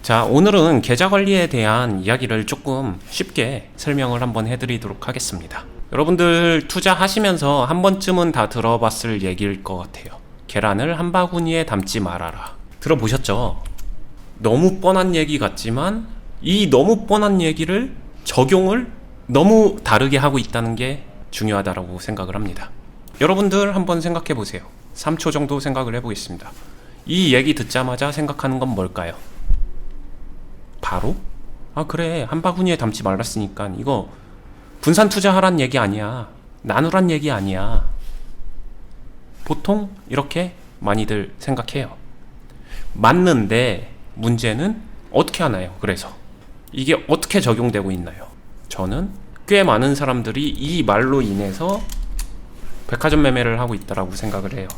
자, 오늘은 계좌 관리에 대한 이야기를 조금 쉽게 설명을 한번 해드리도록 하겠습니다. 여러분들 투자하시면서 한 번쯤은 다 들어봤을 얘기일 것 같아요. 계란을 한 바구니에 담지 말아라. 들어보셨죠? 너무 뻔한 얘기 같지만 이 너무 뻔한 얘기를 적용을 너무 다르게 하고 있다는 게 중요하다고 생각을 합니다. 여러분들 한번 생각해 보세요. 3초 정도 생각을 해보겠습니다. 이 얘기 듣자마자 생각하는 건 뭘까요? 바로? 아, 그래, 한 바구니에 담지 말랐으니까 이거 분산 투자하란 얘기 아니야, 나누란 얘기 아니야. 보통 이렇게 많이들 생각해요. 맞는데 문제는 어떻게 하나요? 그래서 이게 어떻게 적용되고 있나요? 저는 꽤 많은 사람들이 이 말로 인해서 백화점 매매를 하고 있다라고 생각을 해요.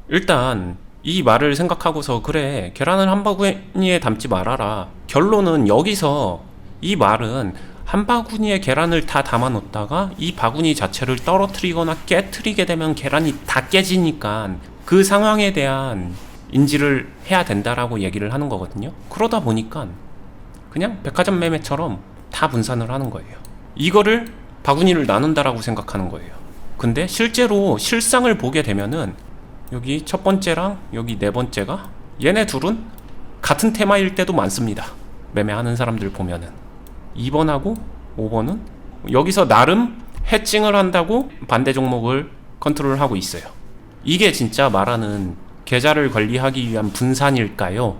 일단 이 말을 생각하고서 그래, 계란을 한 바구니에 담지 말아라. 결론은 여기서 이 말은 한 바구니에 계란을 다 담아 놓다가 이 바구니 자체를 떨어뜨리거나 깨트리게 되면 계란이 다 깨지니까 그 상황에 대한 인지를 해야 된다라고 얘기를 하는 거거든요. 그러다 보니까 그냥 백화점 매매처럼 다 분산을 하는 거예요. 이거를 바구니를 나눈다라고 생각하는 거예요. 근데 실제로 실상을 보게 되면은 여기 첫 번째랑 여기 네 번째가 얘네 둘은 같은 테마일 때도 많습니다. 매매하는 사람들 보면은 2번하고 5번은 여기서 나름 해칭을 한다고 반대 종목을 컨트롤하고 있어요. 이게 진짜 말하는 계좌를 관리하기 위한 분산일까요?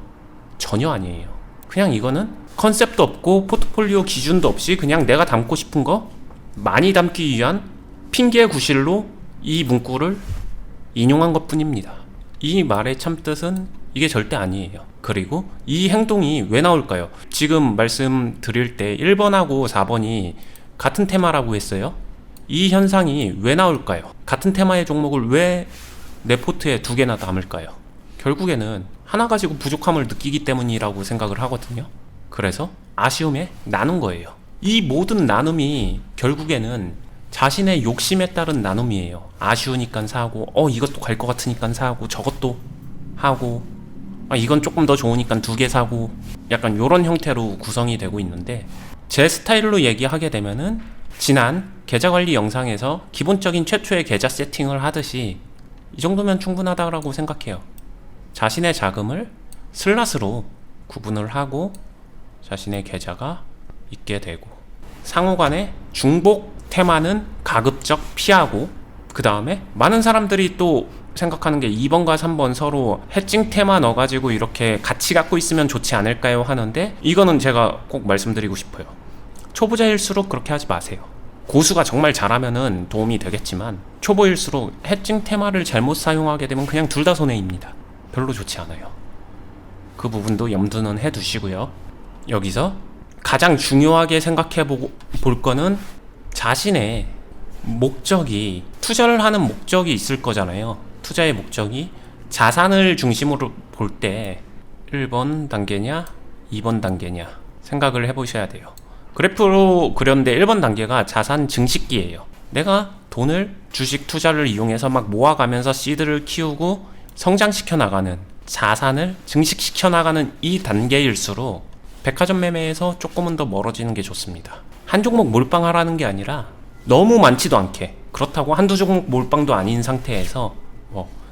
전혀 아니에요. 그냥 이거는 컨셉도 없고 포트폴리오 기준도 없이 그냥 내가 담고 싶은 거 많이 담기 위한 핑계 구실로 이 문구를 인용한 것 뿐입니다. 이 말의 참뜻은 이게 절대 아니에요. 그리고 이 행동이 왜 나올까요? 지금 말씀드릴 때 1번하고 4번이 같은 테마라고 했어요. 이 현상이 왜 나올까요? 같은 테마의 종목을 왜 내 포트에 두 개나 담을까요? 결국에는 하나 가지고 부족함을 느끼기 때문이라고 생각을 하거든요. 그래서 아쉬움에 나눈 거예요. 이 모든 나눔이 결국에는 자신의 욕심에 따른 나눔이에요. 아쉬우니까 사고, 이것도 갈 것 같으니까 사고, 저것도 하고, 이건 조금 더 좋으니까 두 개 사고, 약간 요런 형태로 구성이 되고 있는데, 제 스타일로 얘기하게 되면은 지난 계좌관리 영상에서 기본적인 최초의 계좌 세팅을 하듯이 이 정도면 충분하다고 생각해요. 자신의 자금을 슬롯으로 구분을 하고 자신의 계좌가 있게 되고, 상호간의 중복 테마는 가급적 피하고, 그 다음에 많은 사람들이 또 생각하는 게 2번과 3번 서로 해칭 테마 넣어가지고 이렇게 같이 갖고 있으면 좋지 않을까요 하는데, 이거는 제가 꼭 말씀드리고 싶어요. 초보자일수록 그렇게 하지 마세요. 고수가 정말 잘하면은 도움이 되겠지만 초보일수록 해칭 테마를 잘못 사용하게 되면 그냥 둘 다 손해입니다. 별로 좋지 않아요. 그 부분도 염두는 해두시고요. 여기서 가장 중요하게 생각해 볼 거는 자신의 목적이, 투자를 하는 목적이 있을 거잖아요. 투자의 목적이 자산을 중심으로 볼 때 1번 단계냐 2번 단계냐 생각을 해보셔야 돼요. 그래프로 그렸는데 1번 단계가 자산 증식기예요. 내가 돈을 주식 투자를 이용해서 막 모아가면서 씨드를 키우고 성장시켜 나가는, 자산을 증식시켜 나가는 이 단계일수록 백화점 매매에서 조금은 더 멀어지는 게 좋습니다. 한 종목 몰빵하라는 게 아니라 너무 많지도 않게, 그렇다고 한두 종목 몰빵도 아닌 상태에서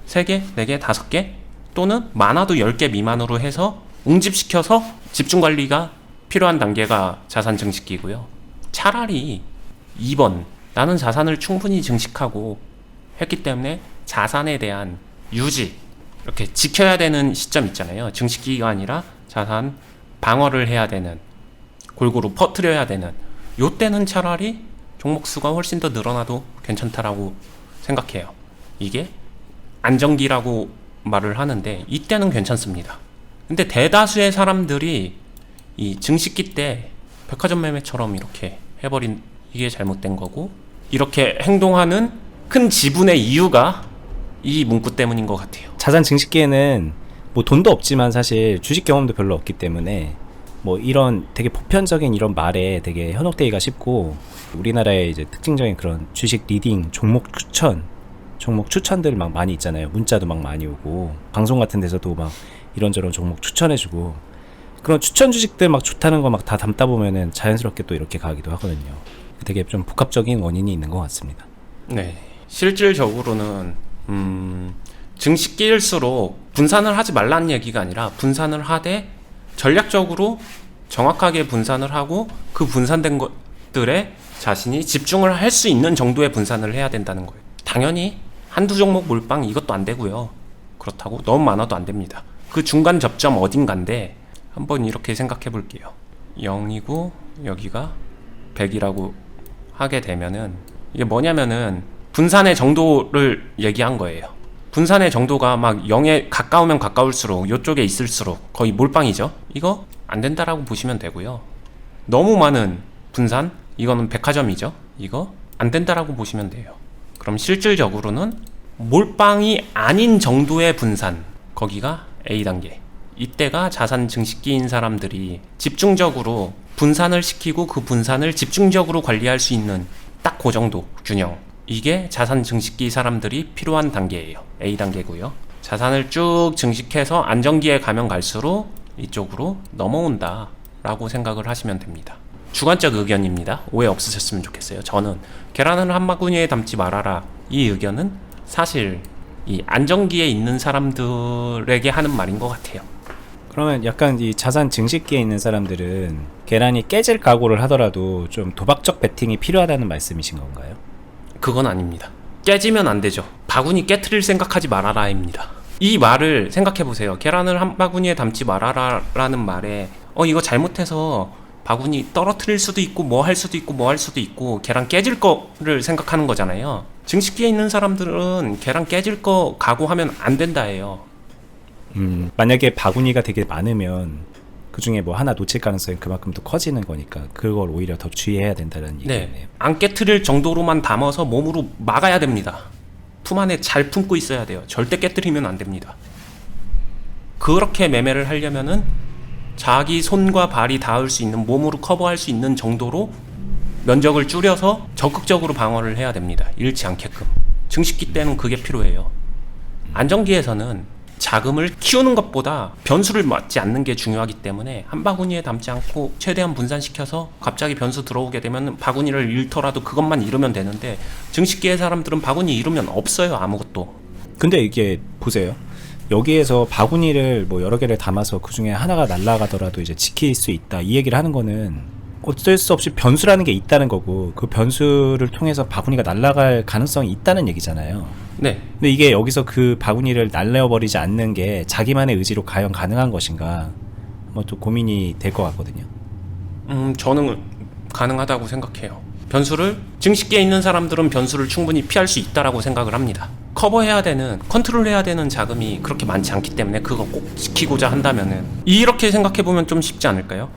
3개, 4개, 5개 또는 많아도 10개 미만으로 해서 웅집시켜서 집중관리가 필요한 단계가 자산 증식기고요. 차라리 2번, 나는 자산을 충분히 증식하고 했기 때문에 자산에 대한 유지, 이렇게 지켜야 되는 시점 있잖아요. 증식기가 아니라 자산 방어를 해야 되는, 골고루 퍼뜨려야 되는, 요때는 차라리 종목 수가 훨씬 더 늘어나도 괜찮다라고 생각해요. 이게 안정기라고 말을 하는데 이때는 괜찮습니다. 근데 대다수의 사람들이 이 증식기 때 백화점 매매처럼 이렇게 해버린, 이게 잘못된 거고, 이렇게 행동하는 큰 지분의 이유가 이 문구 때문인 것 같아요. 자산 증식기에는 뭐 돈도 없지만 사실 주식 경험도 별로 없기 때문에 뭐 이런 되게 보편적인 이런 말에 되게 현혹되기가 쉽고, 우리나라의 이제 특징적인 그런 주식 리딩, 종목 추천들 막 많이 있잖아요. 문자도 막 많이 오고 방송 같은 데서도 막 이런저런 종목 추천해주고, 그런 추천 주식들 막 좋다는 거 막 다 담다 보면은 자연스럽게 또 이렇게 가기도 하거든요. 되게 좀 복합적인 원인이 있는 것 같습니다. 네. 실질적으로는 증식기일수록 분산을 하지 말라는 얘기가 아니라 분산을 하되 전략적으로 정확하게 분산을 하고 그 분산된 것들에 자신이 집중을 할 수 있는 정도의 분산을 해야 된다는 거예요. 당연히 한두 종목 몰빵 이것도 안 되고요. 그렇다고 너무 많아도 안 됩니다. 그 중간 접점 어딘가인데 한번 이렇게 생각해 볼게요. 0이고 여기가 100이라고 하게 되면은 이게 뭐냐면은 분산의 정도를 얘기한 거예요. 분산의 정도가 막 0에 가까우면 가까울수록 이쪽에 있을수록 거의 몰빵이죠. 이거 안 된다라고 보시면 되고요. 너무 많은 분산, 이거는 백화점이죠. 이거 안 된다라고 보시면 돼요. 그럼 실질적으로는 몰빵이 아닌 정도의 분산, 거기가 A단계. 이때가 자산 증식기인 사람들이 집중적으로 분산을 시키고 그 분산을 집중적으로 관리할 수 있는 딱 그 정도 균형. 이게 자산 증식기 사람들이 필요한 단계예요. A단계고요. 자산을 쭉 증식해서 안정기에 가면 갈수록 이쪽으로 넘어온다 라고 생각을 하시면 됩니다. 주관적 의견입니다. 오해 없으셨으면 좋겠어요. 저는 계란을 한 바구니에 담지 말아라, 이 의견은 사실 이 안정기에 있는 사람들에게 하는 말인 것 같아요. 그러면 약간 이 자산 증식기에 있는 사람들은 계란이 깨질 각오를 하더라도 좀 도박적 베팅이 필요하다는 말씀이신 건가요? 그건 아닙니다. 깨지면 안 되죠. 바구니 깨트릴 생각하지 말아라입니다. 이 말을 생각해 보세요. 계란을 한 바구니에 담지 말아라라는 말에 이거 잘못해서 바구니 떨어뜨릴 수도 있고 뭐 할 수도 있고 뭐 할 수도 있고 계란 깨질 거를 생각하는 거잖아요. 증식기에 있는 사람들은 계란 깨질 거 각오하면 안 된다예요. 만약에 바구니가 되게 많으면 그 중에 뭐 하나 놓칠 가능성이 그만큼 더 커지는 거니까 그걸 오히려 더 주의해야 된다는 얘기네요. 네, 안 깨트릴 정도로만 담아서 몸으로 막아야 됩니다. 품 안에 잘 품고 있어야 돼요. 절대 깨트리면 안 됩니다. 그렇게 매매를 하려면은 자기 손과 발이 닿을 수 있는, 몸으로 커버할 수 있는 정도로 면적을 줄여서 적극적으로 방어를 해야 됩니다. 잃지 않게끔. 증식기 때는 그게 필요해요. 안정기에서는 자금을 키우는 것보다 변수를 맞지 않는 게 중요하기 때문에 한 바구니에 담지 않고 최대한 분산시켜서 갑자기 변수 들어오게 되면 바구니를 잃더라도 그것만 잃으면 되는데, 증식기의 사람들은 바구니 잃으면 없어요. 아무것도. 근데 이게 보세요. 여기에서 바구니를 뭐 여러 개를 담아서 그 중에 하나가 날아가더라도 이제 지킬 수 있다, 이 얘기를 하는 거는 어쩔 수 없이 변수라는 게 있다는 거고, 그 변수를 통해서 바구니가 날아갈 가능성이 있다는 얘기잖아요. 네. 근데 이게 여기서 그 바구니를 날려버리지 않는 게 자기만의 의지로 과연 가능한 것인가, 뭐 또 고민이 될 것 같거든요. 저는 가능하다고 생각해요. 변수를, 증식기에 있는 사람들은 변수를 충분히 피할 수 있다라고 생각을 합니다. 커버해야 되는, 컨트롤해야 되는 자금이 그렇게 많지 않기 때문에 그거 꼭 지키고자 한다면은, 이렇게 생각해보면 좀 쉽지 않을까요?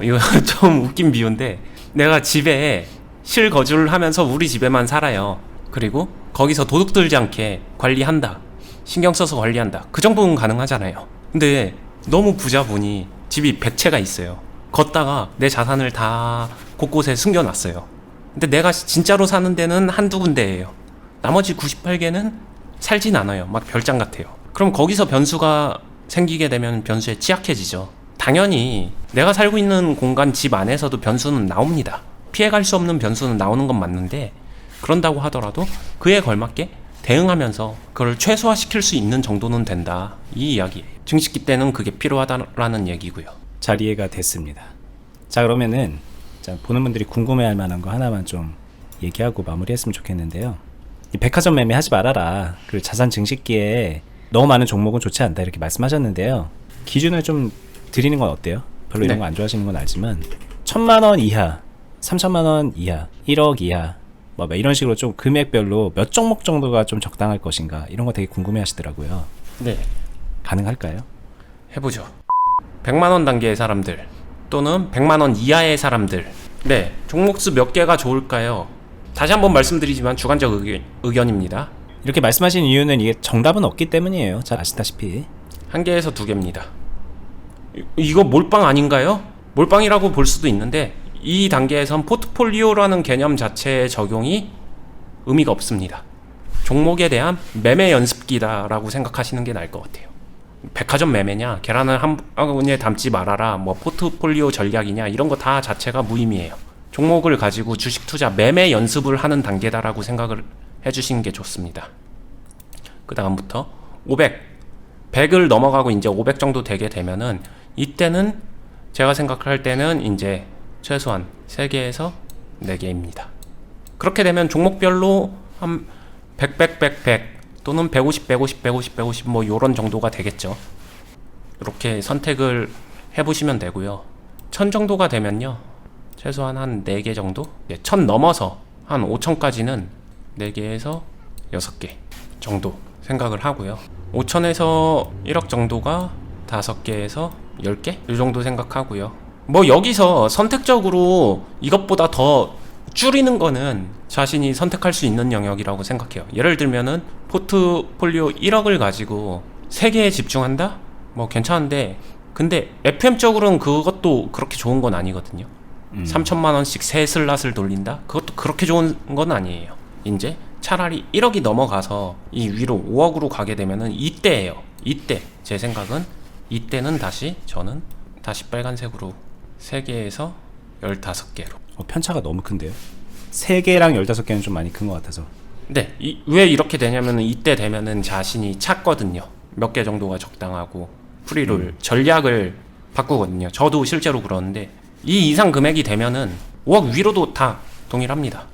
이거 좀 웃긴 비유인데, 내가 집에 실거주를 하면서 우리 집에만 살아요. 그리고 거기서 도둑 들지 않게 관리한다, 신경 써서 관리한다, 그 정도는 가능하잖아요. 근데 너무 부자 분이 집이 100채가 있어요. 걷다가 내 자산을 다 곳곳에 숨겨놨어요. 근데 내가 진짜로 사는 데는 한두 군데예요. 나머지 98개는 살진 않아요. 막 별장 같아요. 그럼 거기서 변수가 생기게 되면 변수에 취약해지죠. 당연히 내가 살고 있는 공간, 집 안에서도 변수는 나옵니다. 피해갈 수 없는 변수는 나오는 건 맞는데, 그런다고 하더라도 그에 걸맞게 대응하면서 그걸 최소화시킬 수 있는 정도는 된다, 이 이야기예요. 증식기 때는 그게 필요하다라는 얘기고요. 잘 이해가 됐습니다. 자, 그러면은 보는 분들이 궁금해할 만한 거 하나만 좀 얘기하고 마무리했으면 좋겠는데요. 이 백화점 매매 하지 말아라, 그리고 자산 증식기에 너무 많은 종목은 좋지 않다, 이렇게 말씀하셨는데요. 기준을 좀 드리는 건 어때요? 별로 이런 거 안 좋아하시는 건 알지만 1,000만 원 이하, 3,000만 원 이하, 1억 이하, 뭐 이런 식으로 좀 금액별로 몇 종목 정도가 좀 적당할 것인가, 이런 거 되게 궁금해 하시더라고요. 네. 가능할까요? 해보죠. 100만 원 단계의 사람들 또는 100만 원 이하의 사람들. 네, 종목수 몇 개가 좋을까요? 다시 한번 말씀드리지만 주관적 의견입니다. 이렇게 말씀하신 이유는 이게 정답은 없기 때문이에요. 잘 아시다시피. 1개에서 2개입니다. 이거 몰빵 아닌가요? 몰빵이라고 볼 수도 있는데, 이 단계에선 포트폴리오라는 개념 자체의 적용이 의미가 없습니다. 종목에 대한 매매 연습기다라고 생각하시는 게 나을 것 같아요. 백화점 매매냐, 계란을 한 바구니에 담지 말아라, 뭐 포트폴리오 전략이냐, 이런 거 다 자체가 무의미해요. 종목을 가지고 주식 투자 매매 연습을 하는 단계다라고 생각을 해주시는 게 좋습니다. 그 다음부터 100을 넘어가고 이제 500 정도 되게 되면은, 이때는 제가 생각할 때는 이제 최소한 3개에서 4개입니다. 그렇게 되면 종목별로 한 100 또는 150 뭐 요런 정도가 되겠죠. 이렇게 선택을 해보시면 되고요. 1000 정도가 되면요, 최소한 한 4개 정도? 1000 넘어서 한 5000까지는 4개에서 6개 정도 생각을 하고요. 5000에서 1억 정도가 5개에서 10개? 이 정도 생각하고요. 뭐 여기서 선택적으로 이것보다 더 줄이는 거는 자신이 선택할 수 있는 영역이라고 생각해요. 예를 들면은 포트폴리오 1억을 가지고 3개에 집중한다? 뭐 괜찮은데, 근데 FM적으로는 그것도 그렇게 좋은 건 아니거든요. 3천만 원씩 세 슬롯을 돌린다? 그것도 그렇게 좋은 건 아니에요. 이제 차라리 1억이 넘어가서 이 위로 5억으로 가게 되면은 이때예요. 이때 제 생각은, 이때는 저는 다시 빨간색으로 3개에서 15개로. 편차가 너무 큰데요. 3개랑 15개는 좀 많이 큰 것 같아서. 네, 왜 이렇게 되냐면은, 이때 되면은 자신이 찾거든요. 몇 개 정도가 적당하고 프리롤 전략을 바꾸거든요. 저도 실제로 그러는데, 이 이상 금액이 되면은 5억 위로도 다 동일합니다.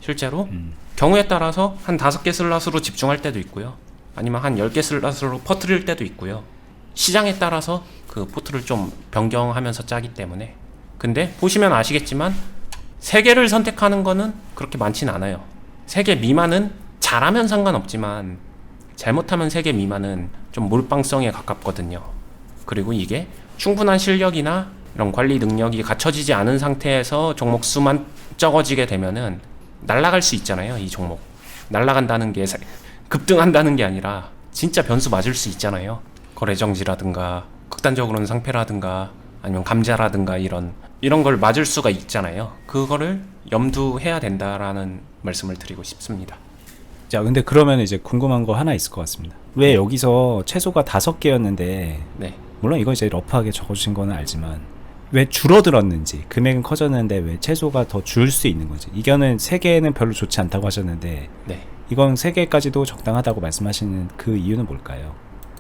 실제로 경우에 따라서 한 5개 슬롯으로 집중할 때도 있고요, 아니면 한 10개 슬롯으로 퍼뜨릴 때도 있고요. 시장에 따라서 그 포트를 좀 변경하면서 짜기 때문에. 근데 보시면 아시겠지만 3개를 선택하는 거는 그렇게 많진 않아요. 3개 미만은 잘하면 상관없지만, 잘못하면 3개 미만은 좀 몰빵성에 가깝거든요. 그리고 이게 충분한 실력이나 이런 관리 능력이 갖춰지지 않은 상태에서 종목 수만 적어지게 되면은 날아갈 수 있잖아요. 이 종목 날아간다는 게 급등한다는 게 아니라 진짜 변수 맞을 수 있잖아요. 거래 정지라든가 극단적으로는 상패라든가 아니면 감자라든가 이런 걸 맞을 수가 있잖아요. 그거를 염두해야 된다라는 말씀을 드리고 싶습니다. 자, 근데 그러면 이제 궁금한 거 하나 있을 것 같습니다. 왜 여기서 최소가 5개였는데, 네. 물론 이거 이제 러프하게 적어주신 거는 알지만, 왜 줄어들었는지, 금액은 커졌는데 왜 최소가 더 줄 수 있는 거지? 이거는 3개는 별로 좋지 않다고 하셨는데, 네. 이건 3개까지도 적당하다고 말씀하시는 그 이유는 뭘까요?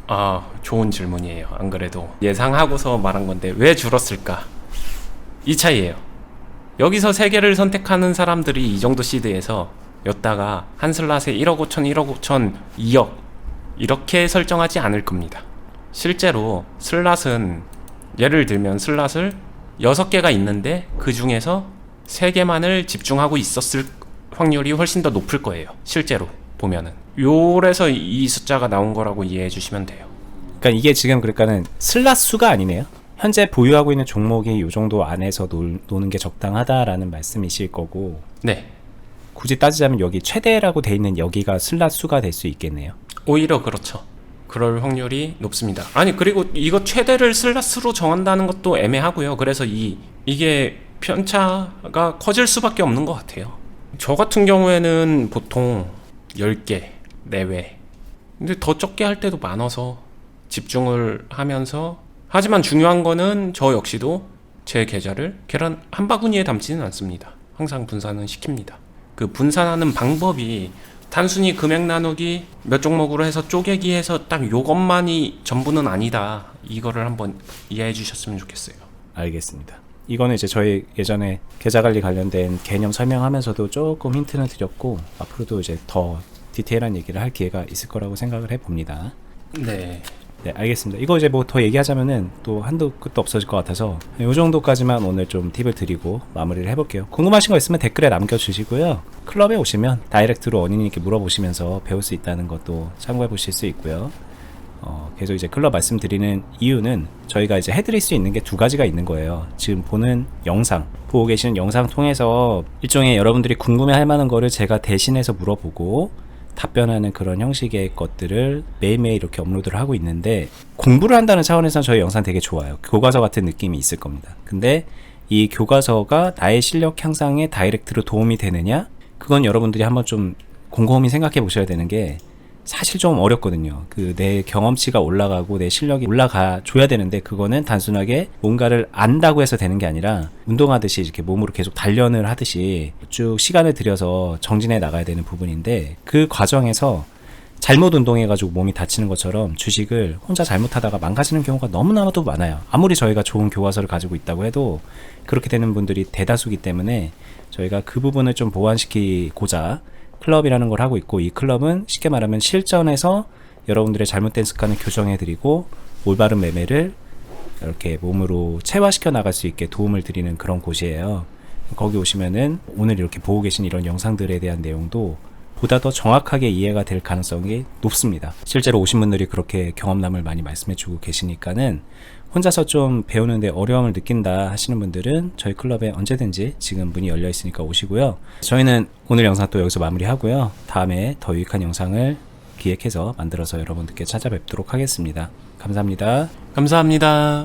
아, 좋은 질문이에요. 안 그래도 예상하고서 말한 건데, 왜 줄었을까? 이 차이예요. 여기서 3개를 선택하는 사람들이 이 정도 시드에서 였다가 한 슬롯에 1억 5천, 1억 5천, 2억 이렇게 설정하지 않을 겁니다. 실제로 슬롯은, 예를 들면 슬롯을 6개가 있는데 그 중에서 3개만을 집중하고 있었을 확률이 훨씬 더 높을 거예요. 실제로 보면은. 요래서 이 숫자가 나온 거라고 이해해 주시면 돼요. 그러니까 이게 지금 그러니까는 슬롯 수가 아니네요. 현재 보유하고 있는 종목이 요 정도 안에서 노는 게 적당하다라는 말씀이실 거고. 네. 굳이 따지자면 여기 최대라고 돼 있는 여기가 슬롯 수가 될 수 있겠네요. 오히려 그렇죠. 그럴 확률이 높습니다. 아니, 그리고 이거 최대를 슬롯으로 정한다는 것도 애매하고요. 그래서 이게 편차가 커질 수밖에 없는 것 같아요. 저 같은 경우에는 보통 10개 내외, 근데 더 적게 할 때도 많아서 집중을 하면서, 하지만 중요한 거는 저 역시도 제 계좌를 계란 한 바구니에 담지는 않습니다. 항상 분산은 시킵니다. 그 분산하는 방법이 단순히 금액 나누기 몇 종목으로 해서 쪼개기 해서 딱 요것만이 전부는 아니다. 이거를 한번 이해해 주셨으면 좋겠어요. 알겠습니다. 이거는 이제 저희 예전에 계좌 관리 관련된 개념 설명하면서도 조금 힌트는 드렸고, 앞으로도 이제 더 디테일한 얘기를 할 기회가 있을 거라고 생각을 해봅니다. 네. 네, 알겠습니다. 이거 이제 뭐 더 얘기하자면은 또 한도 끝도 없어질 것 같아서 이 정도까지만 오늘 좀 팁을 드리고 마무리를 해볼게요. 궁금하신 거 있으면 댓글에 남겨주시고요. 클럽에 오시면 다이렉트로 원인님께 물어보시면서 배울 수 있다는 것도 참고해 보실 수 있고요. 계속 이제 클럽 말씀드리는 이유는 저희가 이제 해드릴 수 있는 게 2가지가 있는 거예요. 지금 보는 영상, 보고 계시는 영상 통해서 일종의 여러분들이 궁금해할 만한 거를 제가 대신해서 물어보고 답변하는 그런 형식의 것들을 매일매일 이렇게 업로드를 하고 있는데, 공부를 한다는 차원에서는 저희 영상 되게 좋아요. 교과서 같은 느낌이 있을 겁니다. 근데 이 교과서가 나의 실력 향상에 다이렉트로 도움이 되느냐? 그건 여러분들이 한번 좀 곰곰이 생각해 보셔야 되는 게, 사실 좀 어렵거든요. 그 내 경험치가 올라가고 내 실력이 올라가 줘야 되는데, 그거는 단순하게 뭔가를 안다고 해서 되는 게 아니라 운동하듯이 이렇게 몸으로 계속 단련을 하듯이 쭉 시간을 들여서 정진해 나가야 되는 부분인데, 그 과정에서 잘못 운동해가지고 몸이 다치는 것처럼 주식을 혼자 잘못하다가 망가지는 경우가 너무나도 많아요. 아무리 저희가 좋은 교과서를 가지고 있다고 해도 그렇게 되는 분들이 대다수기 때문에 저희가 그 부분을 좀 보완시키고자 클럽이라는 걸 하고 있고, 이 클럽은 쉽게 말하면 실전에서 여러분들의 잘못된 습관을 교정해드리고 올바른 매매를 이렇게 몸으로 체화시켜 나갈 수 있게 도움을 드리는 그런 곳이에요. 거기 오시면은 오늘 이렇게 보고 계신 이런 영상들에 대한 내용도 보다 더 정확하게 이해가 될 가능성이 높습니다. 실제로 오신 분들이 그렇게 경험담을 많이 말씀해주고 계시니까는 혼자서 좀 배우는데 어려움을 느낀다 하시는 분들은 저희 클럽에 언제든지 지금 문이 열려 있으니까 오시고요. 저희는 오늘 영상 또 여기서 마무리하고요. 다음에 더 유익한 영상을 기획해서 만들어서 여러분들께 찾아뵙도록 하겠습니다. 감사합니다. 감사합니다.